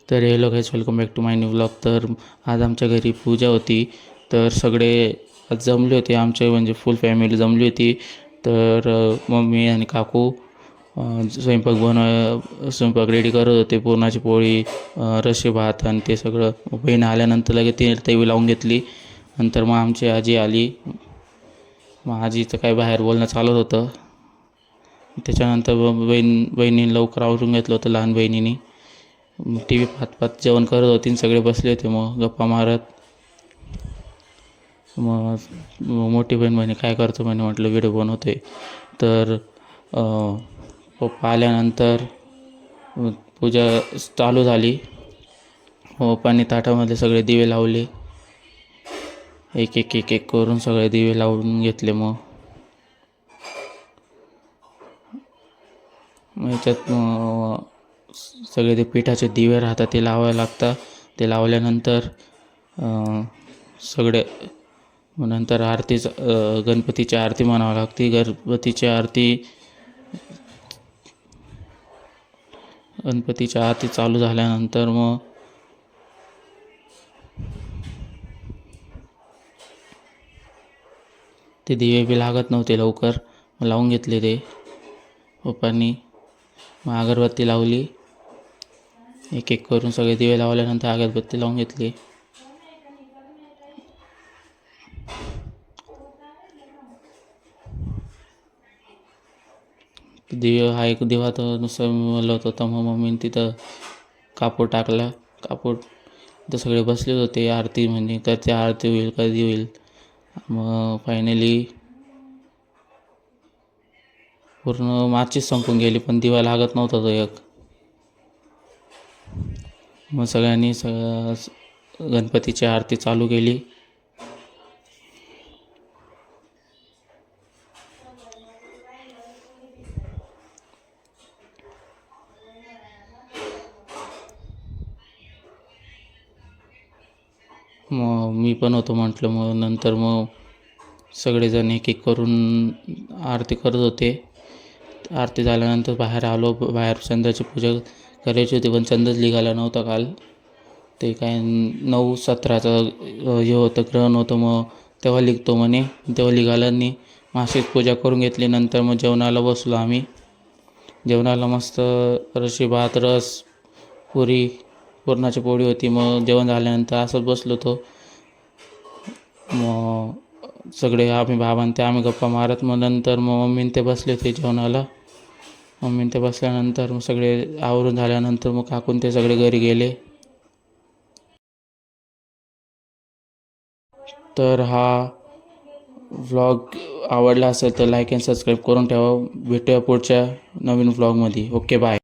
तर hello guys, welcome back to my new vlog. तर आज आमच्या घरी पूजा होती. तर सगळे आज जमले होते, आमचे म्हणजे फुल फॅमिली जमली होती. तर मम्मी आणि काकू स्वयंपाक रेडी करत होते. पुरणाची पोळी, रस्से भात आणि ते सगळं. बहीण आल्यानंतर लगेच ती तवी लावून घेतली. नंतर मग आमची आजी आली. मग आजीचं काय बाहेर बोलणं चालत होतं. त्याच्यानंतर बहिणीने लवकर आवरून घेतलं होतं, लहान बहिणीने. टी व्ही पाहत पाहत जेवण करत होती आणि सगळे बसले होते मग गप्पा मारत. मग मोठी बहीण म्हणे काय करतो म्हणे, म्हटलं व्हिडिओ बनवते. तर पप्पा आल्यानंतर पूजा चालू झाली. पप्पांनी ताटामध्ये सगळे दिवे लावले. एक एक एक एक करून सगळे दिवे लावून घेतले. मग याच्यात सगळे ते पिठाचे दिवे राहतात ते लावायला लागतात. ते लावल्यानंतर सगळे नंतर गणपतीची आरती म्हणावं लागते. गणपतीची आरती चालू झाल्यानंतर मग ते दिवे बी लागत नव्हते लवकर, लावून घेतले ते पप्पांनी. मग अगरबत्ती लावली. एक एक करून सगळे दिवे लावल्यानंतर अगरबत्ती लावून घेतली. हा एक दिवा तर नुसतं मिळत होता. मग मम्मीने तिथं कापूर टाकला. तिथं सगळे बसले होते. आरती म्हणजे कधी आरती होईल, कधी होईल. मग फायनली पूर्ण माचीस संपून गेली, पण दिवा लागत नव्हता तो एक. मग सगळ्यांनी गणपतीची आरती चालू केली. मग मी पण होतो म्हटलं. मग नंतर मग सगळेजण एक एक करून आरती करत होते. आरती झाल्यानंतर बाहेर आलो. बाहेर चंद्राची पूजा करायची होती, पण चंद्रच निघाला नव्हता काल. ते काय 9/17 हे होतं, ग्रहण होतं. मग तेव्हा लिखतो म्हणे, तेव्हा निघाला नाही. मग अशीच पूजा करून घेतली. नंतर मग जेवणाला बसलो आम्ही. जेवणाला मस्त रस्से भात, रस, पुरणाची पोळी होती. मग जेवण झाल्यानंतर असंच बसलो होतो. मग सगळे आम्ही आम्ही गप्पा मारत. मग नंतर मग मम्मीने ते बसले होते जेवणाला. मम्मीने ते बसल्यानंतर मग सगळे आवरून झाल्यानंतर मग काकून ते सगळे घरी गेले. तर हा व्लॉग आवडला असेल तर लाईक अँड सबस्क्राईब करून ठेवा. भेटूया पुढच्या नवीन व्लॉगमध्ये. Okay, bye.